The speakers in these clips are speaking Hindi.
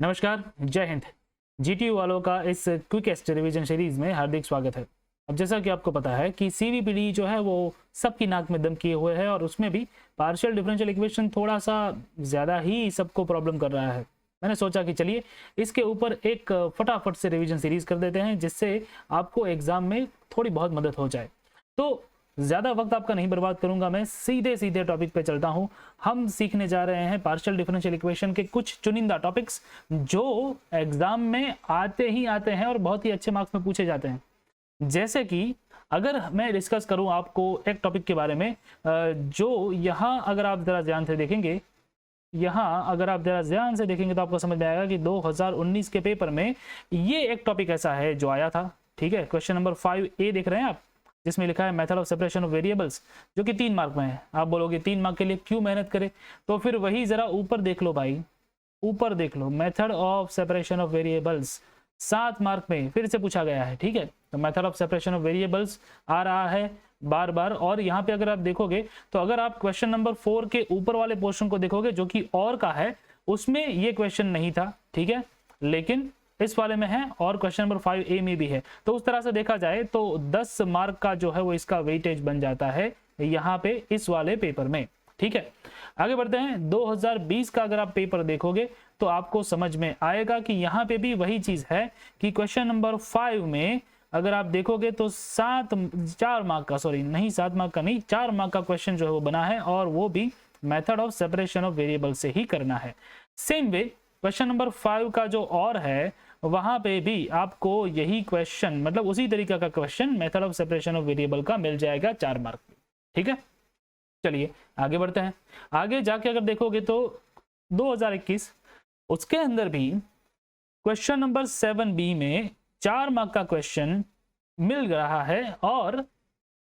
नमस्कार, जय हिंद। जीटीयू वालों का इस क्विकेस्ट रिवीजन सीरीज में हार्दिक स्वागत है। अब जैसा कि आपको पता है कि सीवीपीडी जो है वो सबकी नाक में दम किए हुए है और उसमें भी पार्शियल डिफरेंशियल इक्वेशन थोड़ा सा ज़्यादा ही सबको प्रॉब्लम कर रहा है। मैंने सोचा कि चलिए इसके ऊपर एक फटाफट से रिवीजन सीरीज कर देते हैं जिससे आपको एग्जाम में थोड़ी बहुत मदद हो जाए। तो ज़्यादा वक्त आपका नहीं बर्बाद करूंगा, मैं सीधे सीधे टॉपिक पे चलता हूं। हम सीखने जा रहे हैं पार्शियल डिफरेंशियल इक्वेशन के कुछ चुनिंदा टॉपिक्स जो एग्जाम में आते ही आते हैं और बहुत ही अच्छे मार्क्स में पूछे जाते हैं। जैसे कि अगर मैं डिस्कस करूं आपको एक टॉपिक के बारे में, जो यहाँ अगर आप ज़रा ध्यान से देखेंगे, यहाँ अगर आप ज़रा ध्यान से देखेंगे तो आपको समझ में आएगा कि 2019 के पेपर में ये एक टॉपिक ऐसा है जो आया था। ठीक है, क्वेश्चन नंबर 5A देख रहे हैं आप, जिसमें लिखा है method of separation of variables, जो कि 3 मार्क में है। आप बोलोगे 3 मार्क के लिए क्यों मेहनत करें, तो फिर वही जरा ऊपर देख लो भाई, ऊपर देख लो, method of separation of variables 7 mark में फिर से पूछा गया है। ठीक है, तो method of separation of variables आ रहा है बार बार। और यहाँ पे अगर आप देखोगे तो अगर आप क्वेश्चन नंबर 4 के ऊपर वाले पोर्शन को देखोगे जो कि और का है, उसमें ये क्वेश्चन नहीं था। ठीक है, लेकिन इस वाले में है और क्वेश्चन नंबर 5A में भी है। तो उस तरह से देखा जाए तो 10 मार्क का जो है वो इसका वेटेज बन जाता है यहाँ पे इस वाले पेपर में। ठीक है, आगे बढ़ते हैं। 2020 का अगर आप पेपर देखोगे तो आपको समझ में आएगा कि यहाँ पे भी वही चीज है कि क्वेश्चन नंबर 5 में अगर आप देखोगे तो 4 मार्क का, सॉरी नहीं 7 मार्क का नहीं, 4 मार्क का क्वेश्चन जो है वो बना है और वो भी method of separation of variable से ही करना है। सेम वे क्वेश्चन नंबर 5 का जो और है वहां पे भी आपको यही क्वेश्चन, मतलब उसी तरीके का question method of separation of variable का मिल जाएगा 4 मार्क में। ठीक है, चलिए आगे बढ़ते हैं। आगे जाके अगर देखोगे तो 2021 उसके अंदर भी क्वेश्चन नंबर 7B में 4 मार्क का क्वेश्चन मिल रहा है और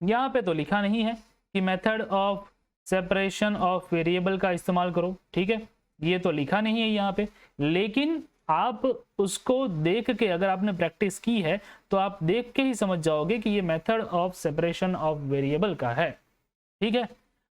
यहाँ पे तो लिखा नहीं है कि method of separation of variable का इस्तेमाल करो। ठीक है, ये तो लिखा नहीं है यहाँ पे, लेकिन आप उसको देख के, अगर आपने प्रैक्टिस की है तो आप देख के ही समझ जाओगे कि ये method of separation of variable का है। ठीक है,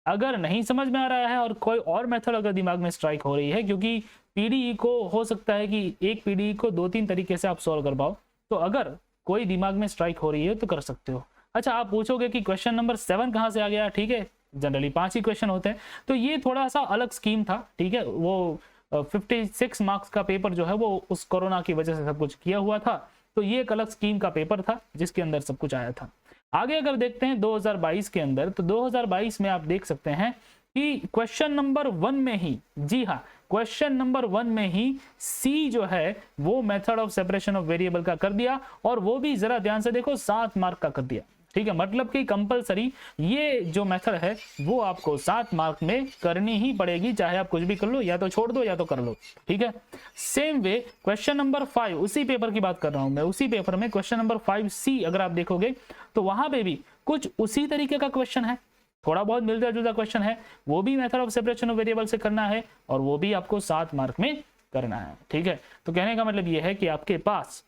अगर नहीं समझ में आ रहा है और कोई और मेथड अगर दिमाग में स्ट्राइक हो रही है, क्योंकि पीडीई को हो सकता है कि एक पीडीई को 2-3 तरीके से आप सॉल्व कर पाओ, तो अगर कोई दिमाग में स्ट्राइक हो रही है तो कर सकते हो। अच्छा, आप पूछोगे कि क्वेश्चन नंबर 7 कहाँ से आ गया। ठीक है, जनरली 5 ही क्वेश्चन होते हैं, तो ये थोड़ा सा अलग स्कीम था। ठीक है, वो 56 मार्क्स का पेपर जो है वो उस कोरोना की वजह से सब कुछ किया हुआ था, तो ये एक अलग स्कीम का पेपर था जिसके अंदर सब कुछ आया था। आगे अगर देखते हैं 2022 के अंदर, तो 2022 में आप देख सकते हैं कि क्वेश्चन नंबर 1 में ही, जी हाँ, क्वेश्चन नंबर 1 में ही सी जो है वो method of separation of variable का कर दिया और वो भी जरा ध्यान से देखो 7 मार्क का कर दिया। ठीक है, मतलब कि कंपलसरी ये जो मेथड है वो आपको 7 मार्क में करनी ही पड़ेगी, चाहे आप कुछ भी कर लो, या तो छोड़ दो या तो कर लो। ठीक है, सेम वे क्वेश्चन नंबर 5, उसी पेपर की बात कर रहा हूं मैं, उसी पेपर में क्वेश्चन नंबर 5C अगर आप देखोगे तो वहां पे भी कुछ उसी तरीके का क्वेश्चन है, थोड़ा बहुत मिलता जुलता क्वेश्चन है, वो भी method of separation of variable से करना है और वो भी आपको 7 मार्क में करना है। ठीक है, तो कहने का मतलब ये है कि आपके पास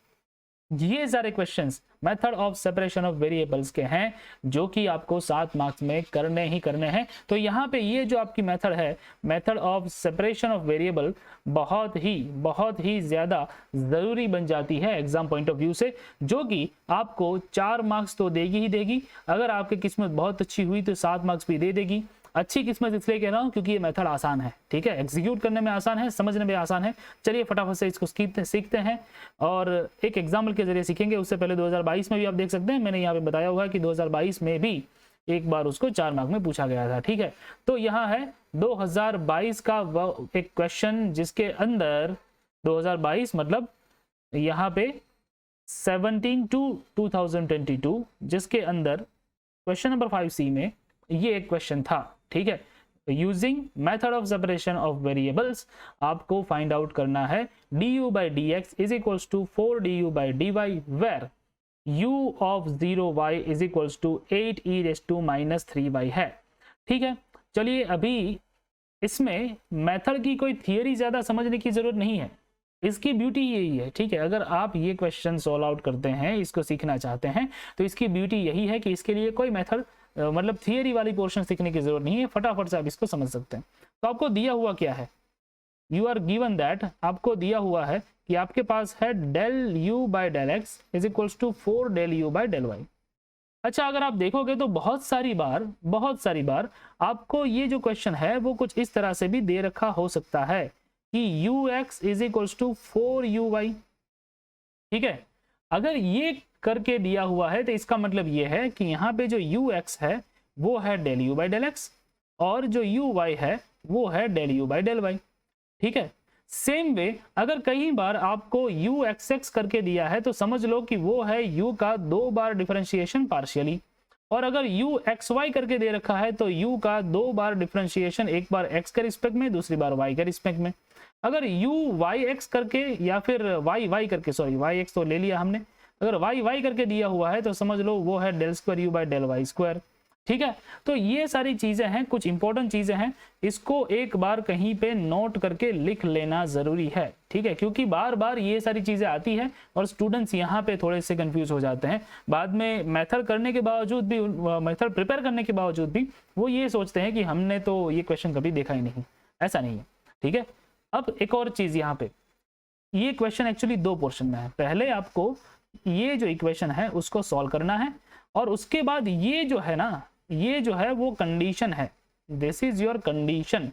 ये सारे questions method of separation of variables के हैं जो कि आपको 7 मार्क्स में करने ही करने हैं। तो यहाँ पे ये जो आपकी मेथड है, method of separation of variable, बहुत ही ज्यादा जरूरी बन जाती है एग्जाम पॉइंट ऑफ व्यू से, जो कि आपको 4 मार्क्स तो देगी ही देगी। अगर आपकी किस्मत बहुत अच्छी हुई तो 7 मार्क्स भी दे देगी। अच्छी किस्मत इसलिए कह रहा हूं क्योंकि ये मेथड आसान है। ठीक है, एग्जीक्यूट करने में आसान है, समझने में आसान है। चलिए फटाफट से इसको सीखते हैं और एक एग्जाम्पल के जरिए सीखेंगे। उससे पहले 2022 में भी आप देख सकते हैं, मैंने यहाँ पे बताया हुआ है कि 2022 में भी एक बार उसको 4 मार्क में पूछा गया था। ठीक है, तो यहाँ है 2022 का एक क्वेश्चन जिसके अंदर 2022 मतलब यहाँ पे 17 to 2022, जिसके अंदर क्वेश्चन नंबर 5C में ये एक क्वेश्चन था। ठीक है, using method of separation of variables आपको फाइंड आउट करना है du by dx is equals to 4du by dy where u of 0y is equals to 8e raised to -3y है। ठीक है, चलिए अभी इसमें मेथड की कोई थियरी ज्यादा समझने की जरूरत नहीं है, इसकी ब्यूटी यही है। ठीक है, अगर आप ये क्वेश्चन सॉल्व आउट करते हैं, इसको सीखना चाहते हैं, तो इसकी ब्यूटी यही है कि इसके लिए कोई मेथड मतलब थियरी वाली पोर्शन सीखने की जरूरत नहीं है, फटाफट से आप इसको समझ सकते हैं। तो आपको दिया हुआ क्या है, यू आर गिवन दैट, आपको दिया हुआ है कि आपके पास है del u by del x is equals to 4 del u by del y. अच्छा, अगर आप देखोगे तो बहुत सारी बार आपको ये जो क्वेश्चन है वो कुछ इस तरह से भी दे रखा हो सकता है कि u x is equals to 4 u y. ठीक है, अगर ये करके दिया हुआ है तो इसका मतलब ये है कि यहाँ पे जो यू एक्स है वो है del u by del x और जो यू वाई है वो है del u by del y. ठीक है, सेम वे अगर कई बार आपको यू एक्स एक्स करके दिया है तो समझ लो कि वो है यू का 2 बार डिफरेंशिएशन पार्शियली, और अगर यू एक्स वाई करके दे रखा है तो यू का 2 बार डिफरेंशिएशन, एक बार एक्स के रिस्पेक्ट में दूसरी बार वाई के रिस्पेक्ट में। अगर यू वाई एक्स करके या फिर वाई वाई करके, सॉरी वाई एक्स तो ले लिया हमने, अगर वाई वाई करके दिया हुआ है तो समझ लो वो है del square u by del y square. ठीक है, तो ये सारी चीजें हैं, कुछ इंपॉर्टेंट चीजें हैं, इसको एक बार कहीं पे नोट करके लिख लेना जरूरी है। ठीक है, क्योंकि बार बार ये सारी चीजें आती है और स्टूडेंट्स यहाँ पे थोड़े से कंफ्यूज हो जाते हैं। बाद में मेथड करने के बावजूद भी, मेथड प्रिपेयर करने के बावजूद भी वो ये सोचते हैं कि हमने तो ये क्वेश्चन कभी देखा ही नहीं। ऐसा नहीं है। ठीक है, अब एक और चीज यहाँ पे, ये क्वेश्चन एक्चुअली 2 पोर्शन में है। पहले आपको ये जो इक्वेशन है उसको सॉल्व करना है और उसके बाद ये जो है ना, ये जो है वो कंडीशन है, this is your condition.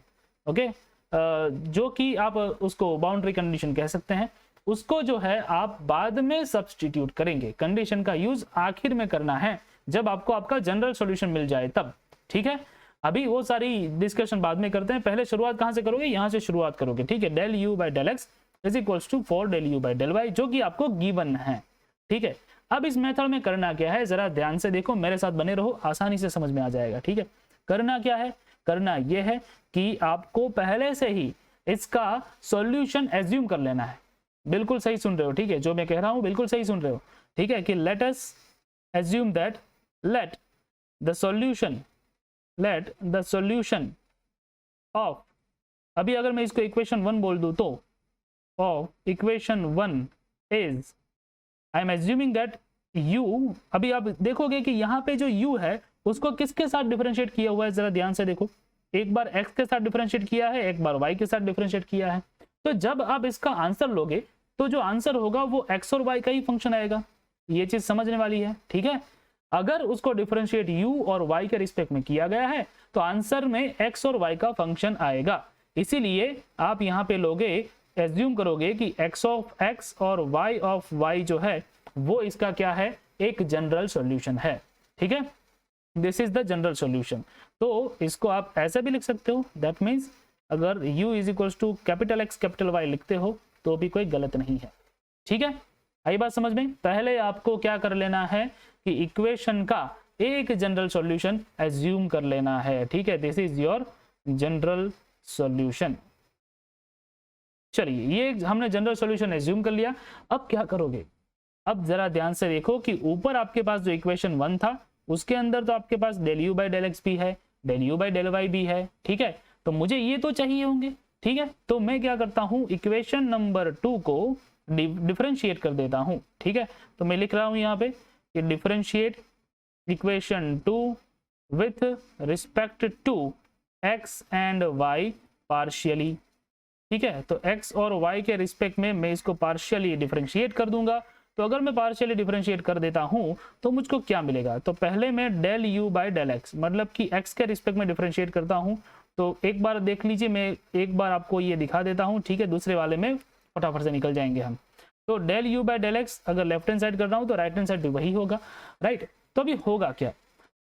Okay, जो कि आप उसको बाउंड्री कंडीशन कह सकते हैं, उसको जो है आप बाद में सब्स्टिट्यूट करेंगे। कंडीशन का यूज आखिर में करना है जब आपको आपका जनरल सॉल्यूशन मिल जाए तब। ठीक है, अभी वो सारी डिस्कशन बाद में करते हैं, पहले शुरुआत कहां से करोगे, यहां से शुरुआत करोगे। ठीक है, del u by del x is equals to 4 del u by del y, जो कि आपको गिवन है। ठीक है, अब इस मेथड में करना क्या है, जरा ध्यान से देखो, मेरे साथ बने रहो, आसानी से समझ में आ जाएगा। ठीक है, करना क्या है, करना यह है कि आपको पहले से ही इसका सॉल्यूशन एज्यूम कर लेना है। बिल्कुल सही सुन रहे हो। ठीक है, जो मैं कह रहा हूं बिल्कुल सही सुन रहे हो। ठीक है, कि let us assume that let the solution of, अभी अगर मैं इसको इक्वेशन 1 बोल दूं तो of equation 1 is, I am assuming that u, अभी आप देखोगे कि यहाँ पे जो u है उसको किसके साथ डिफरेंशिएट किया हुआ है, जरा ध्यान से देखो। एक बार x के साथ डिफरेंशिएट किया है, एक बार y के साथ डिफरेंशिएट किया है। तो जब आप इसका आंसर लोगे तो जो आंसर होगा वो x और y का ही फंक्शन आएगा। ये चीज समझने वाली है। ठीक है, अगर उसको डिफरेंशिएट u और y के रिस्पेक्ट में किया गया है तो आंसर में x और y का फंक्शन आएगा। इसीलिए आप यहाँ पे लोगे, एज्यूम करोगे कि x ऑफ x और y ऑफ y जो है वो इसका क्या है, एक जनरल सॉल्यूशन है। ठीक है, this is the general solution. तो इसको आप ऐसा भी लिख सकते हो, दैट मीन्स अगर u is equals to capital X capital Y लिखते हो तो भी कोई गलत नहीं है। ठीक है, आई बात समझ में। पहले आपको क्या कर लेना है कि इक्वेशन का एक जनरल सॉल्यूशन एज्यूम कर लेना है। ठीक है, this is your general solution. चलिए, ये हमने जनरल सॉल्यूशन एज्यूम कर लिया। अब क्या करोगे, अब जरा ध्यान से देखो कि ऊपर आपके पास जो इक्वेशन 1 था उसके अंदर तो आपके पास del u by del x भी है, del u by del y भी है। ठीक है, तो मुझे ये तो चाहिए होंगे। ठीक है, तो मैं क्या करता हूं, इक्वेशन नंबर 2 को डिफरेंशिएट कर देता हूं। ठीक है, तो मैं लिख रहा हूं यहाँ पे कि differentiate equation 2 with respect to x and y partially. ठीक है, तो x और y के रिस्पेक्ट में मैं इसको पार्शियली डिफरेंशिएट कर दूंगा। तो अगर मैं पार्शियली डिफरेंशिएट कर देता हूं तो मुझको क्या मिलेगा, तो पहले मैं del u by del x, मतलब कि x के रिस्पेक्ट में डिफरेंशिएट करता हूं। तो एक बार देख लीजिए, मैं एक बार आपको ये दिखा देता हूं। ठीक है, दूसरे वाले में फटाफट से निकल जाएंगे हम। तो del u by del x अगर लेफ्ट हैंड साइड कर रहा हूं तो राइट हैंड साइड भी वही होगा, राइट। तो अभी होगा क्या,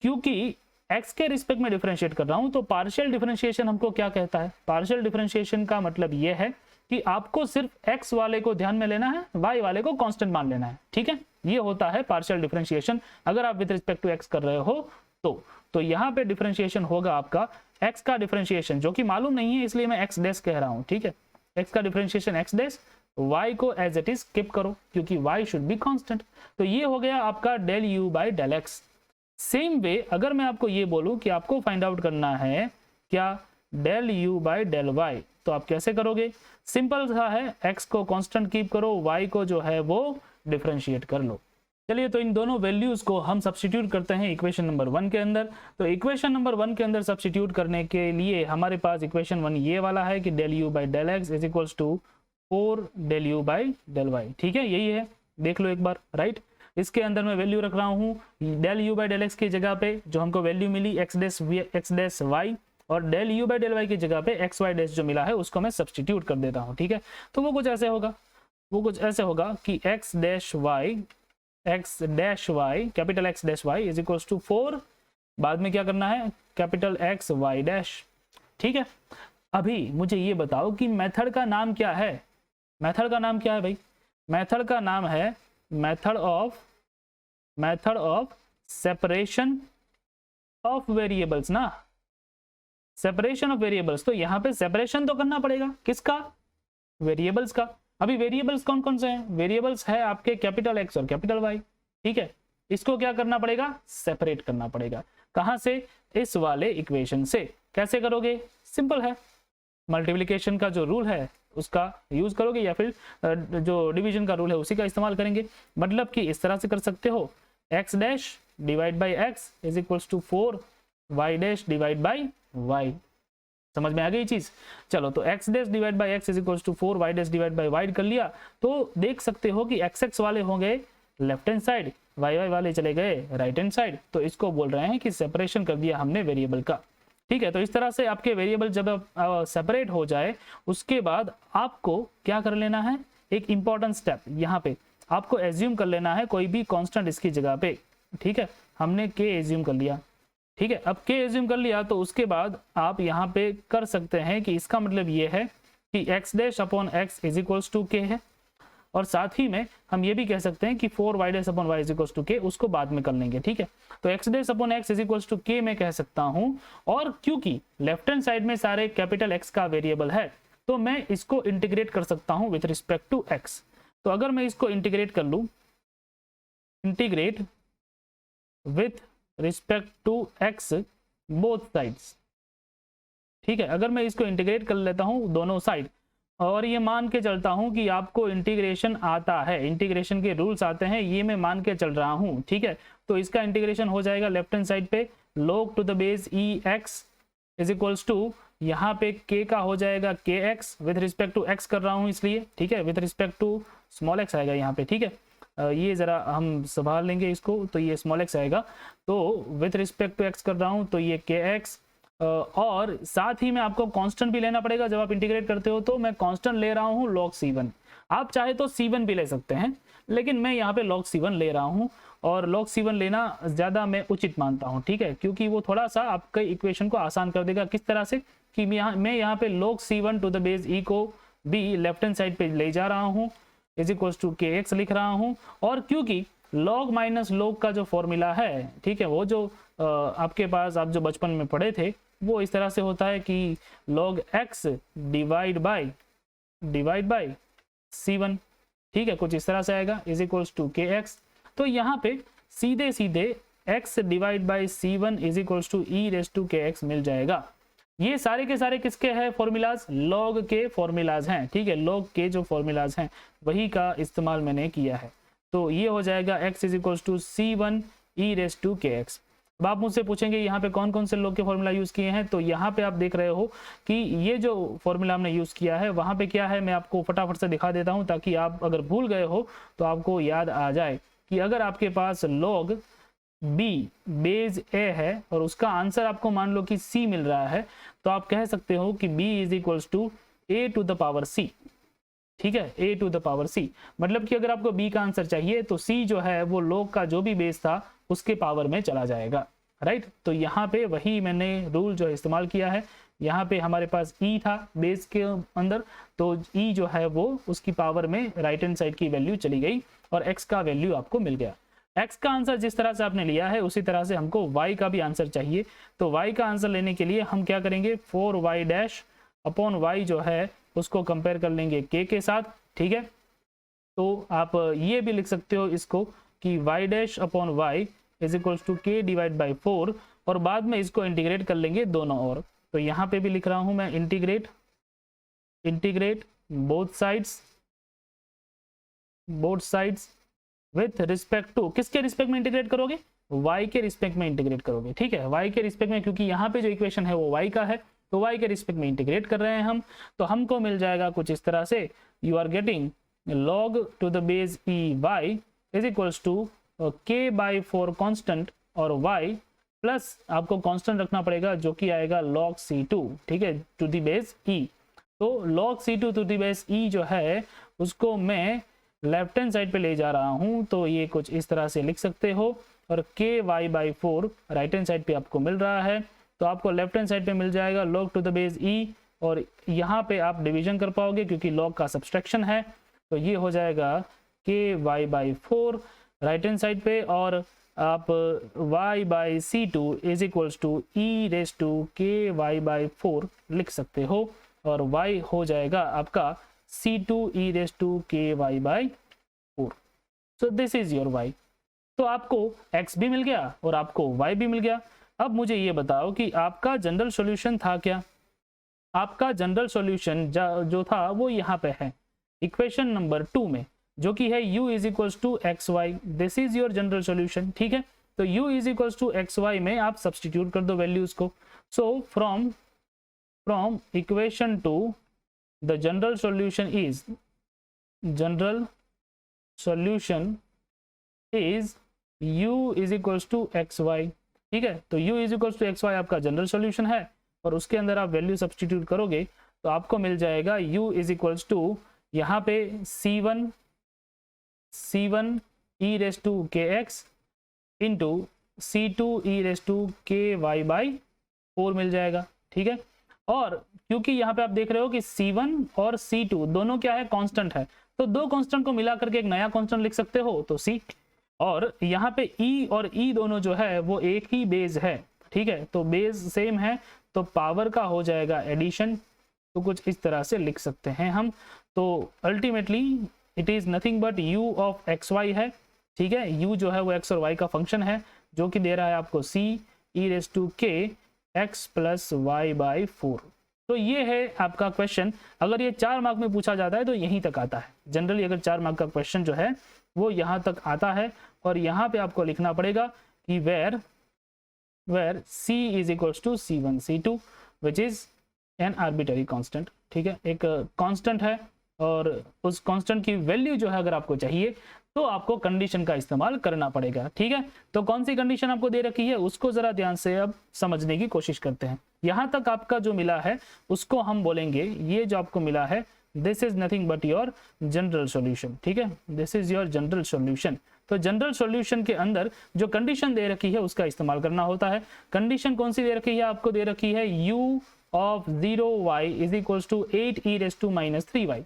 क्योंकि x के रिस्पेक्ट में डिफरेंशिएट कर रहा हूं तो पार्शियल डिफरेंशिएशन हमको क्या कहता है, पार्शियल डिफरेंशिएशन का मतलब यह है कि आपको सिर्फ x वाले को ध्यान में लेना है, y वाले को कांस्टेंट मान लेना है। ठीक है, ये होता है पार्शियल डिफरेंशिएशन अगर आप विद रिस्पेक्ट टू x कर रहे हो तो यहाँ पे डिफरेंशिएशन होगा आपका x का डिफरेंशिएशन, जो कि मालूम नहीं है इसलिए मैं x डैश कह रहा हूँ। ठीक है, x का डिफरेंशिएशन x डैश, y को एज इट इज कीप करो क्योंकि y शुड बी कांस्टेंट। तो ये हो गया आपका del u by del x। Same way अगर मैं आपको ये बोलूं कि आपको फाइंड आउट करना है क्या, del u by del y, तो आप कैसे करोगे, सिंपल सा है, x को कांस्टेंट कीप करो, y को जो है वो डिफरेंशिएट कर लो। चलिए, तो इन दोनों वैल्यूज को हम सब्स्टिट्यूट करते हैं इक्वेशन नंबर 1 के अंदर। तो इक्वेशन नंबर 1 के अंदर सब्स्टिट्यूट करने के लिए हमारे पास इक्वेशन 1 ये वाला है कि del u by del x is equals to 4 del u by del y. ठीक है, यही है, देख लो एक बार, राइट। इसके अंदर मैं वैल्यू रख रहा हूँ del u by del x की जगह पे जो हमको वैल्यू मिली एक्स डैश वाई, और del u by del y की जगह पे एक्स वाई डैश जो मिला है उसको मैं सब्स्टिट्यूट कर देता हूँ। ठीक है, तो वो कुछ ऐसे होगा कि x dash y capital x dash y is equals to 4, बाद में क्या करना है, कैपिटल एक्स वाई डैश। ठीक है, अभी मुझे ये बताओ कि मेथड का नाम क्या है। मेथड का नाम क्या है भाई? मेथड का नाम है method of separation of variables ना, सेपरेशन ऑफ वेरिएबल्स। तो यहाँ पे सेपरेशन तो करना पड़ेगा, किसका? वेरिएबल्स का। अभी वेरिएबल्स कौन कौन से हैं? वेरिएबल्स है आपके कैपिटल एक्स और कैपिटल वाई। ठीक है, इसको क्या करना पड़ेगा? सेपरेट करना पड़ेगा। कहां से? इस वाले इक्वेशन से। कैसे करोगे? सिंपल है, मल्टीप्लिकेशन का जो रूल है उसका यूज करोगे, या फिर जो डिवीजन का रूल है उसी का इस्तेमाल करेंगे। मतलब कि इस तरह से कर सकते हो, x dash divide by x is equals to 4 y dash divide by y. समझ में आ गई चीज? चलो, तो x dash divide by x is equals to 4 y dash divide by y कर लिया। तो देख सकते हो कि एक्स एक्स वाले हो गए left hand side, y y वाले चले गए राइट हैंड साइड। तो इसको बोल रहे हैं कि सेपरेशन कर दिया हमने वेरिएबल का। ठीक है, तो इस तरह से आपके वेरिएबल जब सेपरेट हो जाए उसके बाद आपको क्या कर लेना है, एक इंपॉर्टेंट स्टेप, यहाँ पे आपको एज्यूम कर लेना है कोई भी कांस्टेंट इसकी जगह पे। ठीक है, हमने के एज्यूम कर लिया। ठीक है, अब के एज्यूम कर लिया तो उसके बाद आप यहाँ पे कर सकते हैं कि इसका मतलब ये है कि x dash upon x is equals to k है, और साथ ही में हम ये भी कह सकते हैं कि 4 y dash upon y is equals to k, उसको बाद में कर लेंगे। ठीक है, तो x dash upon x is equals to k मैं कह सकता हूं, और क्योंकि लेफ्ट हैंड साइड में सारे कैपिटल एक्स का वेरिएबल है तो मैं इसको इंटीग्रेट कर सकता हूं विथ रिस्पेक्ट टू एक्स। तो अगर मैं इसको इंटीग्रेट कर लूं, integrate with respect to x both sides. ठीक है, अगर मैं इसको इंटीग्रेट कर लेता हूं दोनों साइड, और ये मान के चलता हूं कि आपको इंटीग्रेशन आता है, इंटीग्रेशन के रूल्स आते हैं, ये मैं मान के चल रहा हूं। ठीक है, तो इसका इंटीग्रेशन हो जाएगा लेफ्ट हैंड साइड पे log to the base e x is equals to, यहाँ पे k का हो जाएगा k x, with respect to x कर रहा हूं इसलिए। ठीक है, with respect to small x आएगा यहाँ पे। ठीक है, ये जरा हम संभाल लेंगे इसको, तो ये स्मॉल एक्स आएगा, तो विथ रिस्पेक्ट टू x कर रहा हूं तो ये के एक्स, और साथ ही में आपको कांस्टेंट भी लेना पड़ेगा जब आप इंटीग्रेट करते हो। तो मैं कांस्टेंट ले रहा हूं log c1, आप चाहे तो c1 भी ले सकते हैं, लेकिन मैं यहाँ पे log c1 ले रहा हूं, और log c1 लेना ज़्यादा मैं उचित मानता हूं। ठीक है, क्योंकि वो थोड़ा सा आपके इक्वेशन को आसान कर देगा। किस तरह से कि मैं यहाँ पे log c1 to the base e को भी लेफ्ट हैंड साइड पे ले जा रहा हूँ, is equals to k x लिख रहा हूँ, और क्योंकि log माइनस log का जो फॉर्मूला है, ठीक है, वो जो आपके पास आप जो बचपन में पढ़े थे वो इस तरह से होता है कि log x divide by c1। ठीक है, कुछ इस तरह से आएगा, is equals to k x. तो यहाँ पे सीधे सीधे x divide by c1 is equals to e raise to k x मिल जाएगा। ये सारे के सारे किसके हैं फॉर्मूलाज? log के फॉर्मूलाज हैं। ठीक है, log के जो फॉर्मूलाज हैं वही का इस्तेमाल मैंने किया है। तो ये हो जाएगा x is equals to c1 e raise to k x. अब आप मुझसे पूछेंगे यहाँ पे कौन कौन से log के फॉर्मूला यूज किए हैं, तो यहाँ पे आप देख रहे हो कि ये जो फॉर्मूला हमने यूज किया है वहां पे क्या है, मैं आपको फटाफट से दिखा देता हूँ ताकि आप अगर भूल गए हो तो आपको याद आ जाए कि अगर आपके पास log b बेस a है और उसका आंसर आपको मान लो कि c मिल रहा है, तो आप कह सकते हो कि b is equals to a to the power c। ठीक है, a to the power c, मतलब कि अगर आपको b का आंसर चाहिए तो c जो है वो log का जो भी बेस था उसके पावर में चला जाएगा। राइट, तो यहाँ पे वही मैंने रूल जो है इस्तेमाल किया है। यहाँ पे हमारे पास e था बेस के अंदर, तो e जो है वो उसकी पावर में राइट हैंड साइड की वैल्यू चली गई और x का वैल्यू आपको मिल गया। x का आंसर जिस तरह से आपने लिया है उसी तरह से हमको y का भी आंसर चाहिए। तो y का आंसर लेने के लिए हम क्या करेंगे, 4y डैश अपॉन y जो है उसको कंपेयर कर लेंगे k के साथ। ठीक है, तो आप ये भी लिख सकते हो इसको कि y dash upon y is equals to k divide by 4, और बाद में इसको इंटीग्रेट कर लेंगे दोनों ओर। तो यहाँ पे भी लिख रहा हूं मैं integrate both sides with respect to, किसके रिस्पेक्ट में इंटीग्रेट करोगे, y के रिस्पेक्ट में इंटीग्रेट करोगे, ठीक है, y के रिस्पेक्ट में, क्योंकि यहाँ पे जो इक्वेशन है वो y का है, तो y के रिस्पेक्ट में इंटीग्रेट कर रहे हैं हम, तो हमको मिल जाएगा कुछ इस तरह से, you are getting log to the base e y is equals to k/4 constant और y प्लस आपको कांस्टेंट रखना पड़ेगा जो कि आएगा log c2, ठीक है, टू द बेस e। तो log c2 to the base e जो है उसको मैं लेफ्ट हैंड साइड पे ले जा रहा हूं, तो ये कुछ इस तरह से लिख सकते हो, और ky/4 राइट हैंड साइड पे आपको मिल रहा है, तो आपको लेफ्ट हैंड साइड पे मिल जाएगा log to the base e, और यहाँ पे आप डिवीजन कर पाओगे क्योंकि log का सब्सट्रैक्शन है, तो ये हो जाएगा ky/4 राइट हैंड साइड पे, और आप y/c2 is equals to e raise to ky/4 लिख सकते हो, और y हो जाएगा आपका c2 e raise to ky/4। So this is your y। तो आपको x भी मिल गया और आपको y भी मिल गया। अब मुझे ये बताओ कि आपका जनरल सॉल्यूशन था क्या। आपका जनरल सॉल्यूशन जो था वो यहाँ पे है इक्वेशन नंबर 2 में, जो कि है u is equals to x y, this is your general solution, ठीक है। तो u is equals to x y में आप सब्सटीट्यूट कर दो वैल्यूज को। So from equation 2 the general solution is u is equals to x y, ठीक है। तो u is equals to x y आपका जनरल सॉल्यूशन है, और उसके अंदर आप वैल्यू सब्सटीट्यूट करोगे तो आपको मिल जाएगा u इज इक्वल्स टू यहाँ पे c1 e raise to kx into c2 e raise to ky/4 मिल जाएगा, ठीक है। और क्योंकि यहाँ पे आप देख रहे हो कि c1 और c2 दोनों क्या है, कांस्टेंट है, तो दो कांस्टेंट को मिला करके एक नया कांस्टेंट लिख सकते हो, तो c, और यहाँ पे e और e दोनों जो है वो एक ही बेस है, ठीक है, तो बेस सेम है, तो पावर का हो जाएगा एडिशन, तो कुछ इस तरह से लिख सकते हैं हम। तो ultimately it is nothing but u of x y है, ठीक है। u जो है वो x और y का फंक्शन है, जो कि दे रहा है आपको c e raise to k x plus y/4। तो ये है आपका क्वेश्चन। अगर ये 4 मार्क में पूछा जाता है तो यहीं तक आता है। जनरली अगर 4 मार्क का क्वेश्चन जो है वो यहाँ तक आता है, और यहाँ पे आपको लिखना पड़ेगा कि where c is equals to c1 c2 which is an arbitrary constant, ठीक है, एक कांस्टेंट है, और उस कांस्टेंट की वैल्यू जो है अगर आपको चाहिए तो आपको कंडीशन का इस्तेमाल करना पड़ेगा, ठीक है। तो कौन सी कंडीशन आपको दे रखी है उसको जरा ध्यान से अब समझने की कोशिश करते हैं। यहाँ तक आपका जो मिला है उसको हम बोलेंगे, ये जो आपको मिला है this is nothing but your general solution, ठीक है, this is your general solution. तो जनरल सॉल्यूशन के अंदर जो कंडीशन दे रखी है उसका इस्तेमाल करना होता है। कंडीशन कौन सी दे रखी है, आपको दे रखी है u of 0y is equals to 8e raise to -3y,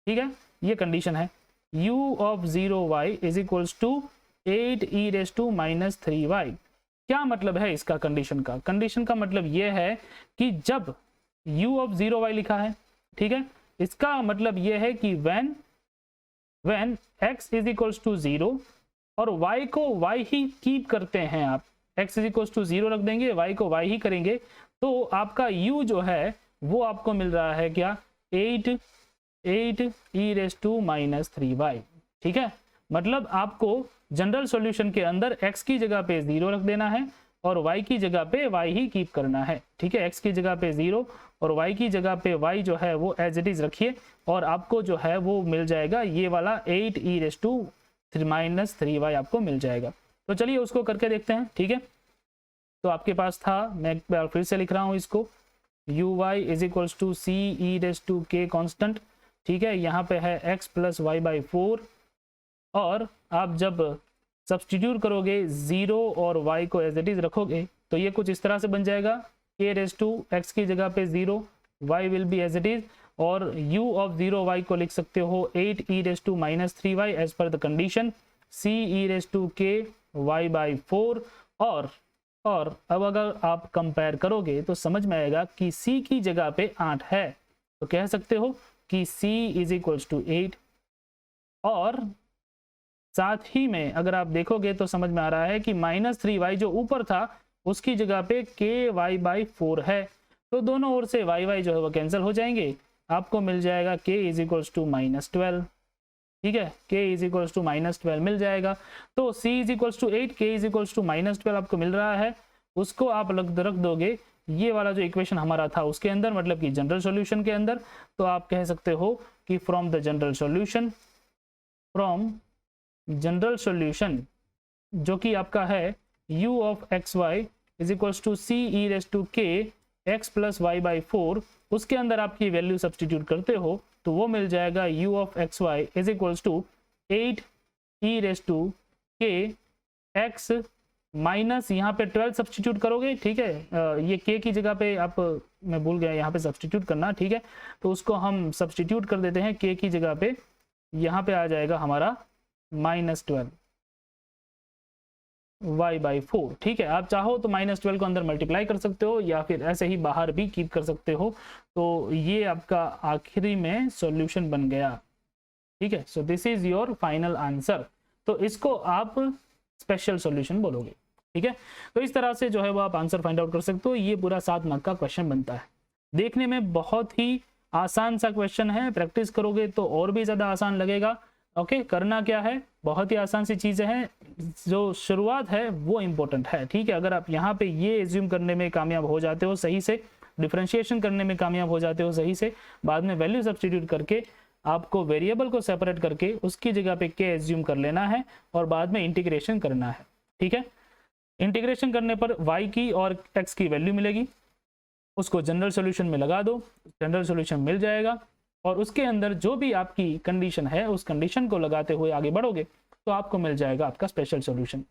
ठीक है, ये कंडीशन है। u of 0y is equals to 8e raise to -3y। क्या मतलब है इसका कंडीशन का? कंडीशन का मतलब ये है कि जब u ऑफ 0y लिखा है, ठीक है, इसका मतलब ये है कि when x is equals to 0 और y को y ही कीप करते हैं, आप x इज इक्वल्स टू 0 रख देंगे, y को y ही करेंगे, तो आपका u जो है वो आपको मिल रहा है क्या, 8e रेस टू -3y, ठीक है। मतलब आपको जनरल सॉल्यूशन के अंदर x की जगह पे 0 रख देना है और y की जगह पे y ही कीप करना है, ठीक है। x की जगह पे 0 और y की जगह पे y जो है वो एज इट इज रखिए, और आपको जो है वो मिल जाएगा ये वाला 8e रेस टू -3y आपको मिल जाएगा। तो चलिए उसको करके देखते हैं, ठीक है। तो आपके पास था, मैं एक बार फिर से लिख रहा हूँ इसको, uy is equals to c e raise to k constant, ठीक है, यहाँ पे है x प्लस y/4, और आप जब सब्सटीट्यूट करोगे 0 और y को एज इट इज रखोगे तो ये कुछ इस तरह से बन जाएगा, k रेस टू x की जगह पे 0, y will be as it is, और u ऑफ 0y को लिख सकते हो 8e raise to -3y as per the condition, c e raise to k y/4, और अब अगर आप कंपेयर करोगे तो समझ में आएगा कि c की जगह पे 8 है, तो कह सकते हो कि c इज इक्वल्स टू 8, और साथ ही में अगर आप देखोगे तो समझ में आ रहा है कि -3y जो ऊपर था उसकी जगह पे ky/4 है, तो दोनों ओर से y जो है वो कैंसिल हो जाएंगे, आपको मिल जाएगा k इज इक्वल्स टू -12, ठीक है, k इज इक्वल्स टू -12 मिल जाएगा। तो c is equals to 8, k is equals to -12 आपको मिल रहा है, उसको आप रख दोगे ये वाला जो इक्वेशन हमारा था उसके अंदर, मतलब कि जनरल सॉल्यूशन के अंदर। तो आप कह सकते हो कि फ्रॉम द जनरल सॉल्यूशन जो कि आपका है u of x y is equals to c e raise to k x plus y by 4, उसके अंदर आपकी वैल्यू सब्सटीट्यूट करते हो तो वो मिल जाएगा u of x y is equals to 8 e raise to k x minus यहाँ पे 12 सब्सटीट्यूट करोगे, ठीक है। ये k की जगह पे आप, मैं भूल गया यहाँ पे सब्सटीट्यूट करना, ठीक है। तो उसको हम सब्सटीट्यूट कर देते हैं k की जगह पे, यहाँ पे आ जाएगा हमारा -12 y बाई 4, ठीक है। आप चाहो तो -12 को अंदर मल्टीप्लाई कर सकते हो या फिर ऐसे ही बाहर भी कीप कर सकते हो। तो ये आपका आखिरी में सॉल्यूशन बन गया, ठीक है। सो this is your final answer. तो इसको आप स्पेशल सॉल्यूशन बोलोगे, ठीक है। तो इस तरह से जो है वो आप आंसर फाइंड आउट कर सकते हो। ये पूरा 7 मार्क का क्वेश्चन बनता है। देखने में बहुत ही आसान सा क्वेश्चन है, प्रैक्टिस करोगे तो और भी ज़्यादा आसान लगेगा। ओके, करना क्या है, बहुत ही आसान सी चीज़ें हैं, जो शुरुआत है वो इम्पोर्टेंट है, ठीक है। अगर आप यहाँ पे ये एज्यूम करने में कामयाब हो जाते हो सही से, डिफरेंशिएशन करने में कामयाब हो जाते हो सही से, बाद में वैल्यू सब्सटीट्यूट करके आपको वेरिएबल को सेपरेट करके उसकी जगह पे के एज्यूम कर लेना है और बाद में इंटीग्रेशन करना है, ठीक है। इंटीग्रेशन करने पर y की और x की वैल्यू मिलेगी, उसको जनरल सॉल्यूशन में लगा दो, जनरल सॉल्यूशन मिल जाएगा और उसके अंदर जो भी आपकी कंडीशन है उस कंडीशन को लगाते हुए आगे बढ़ोगे तो आपको मिल जाएगा आपका स्पेशल सॉल्यूशन।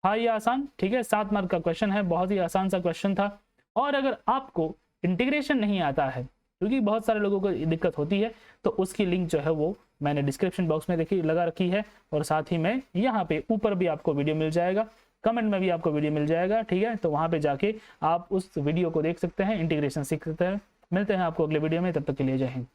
हाँ, ये आसान, ठीक है, 7 मार्क का क्वेश्चन है, बहुत ही आसान सा क्वेश्चन था। और अगर आपको इंटीग्रेशन नहीं आता है, क्योंकि बहुत सारे लोगों को दिक्कत होती है, तो उसकी लिंक जो है वो मैंने डिस्क्रिप्शन बॉक्स में लगा रखी है और साथ ही में यहाँ पे ऊपर भी आपको वीडियो मिल जाएगा, कमेंट में भी आपको वीडियो मिल जाएगा, ठीक है। तो वहाँ पे जाके आप उस वीडियो को देख सकते हैं, इंटीग्रेशन सीख सकते हैं। मिलते हैं आपको अगले वीडियो में, तब तक के लिए जय हिंद।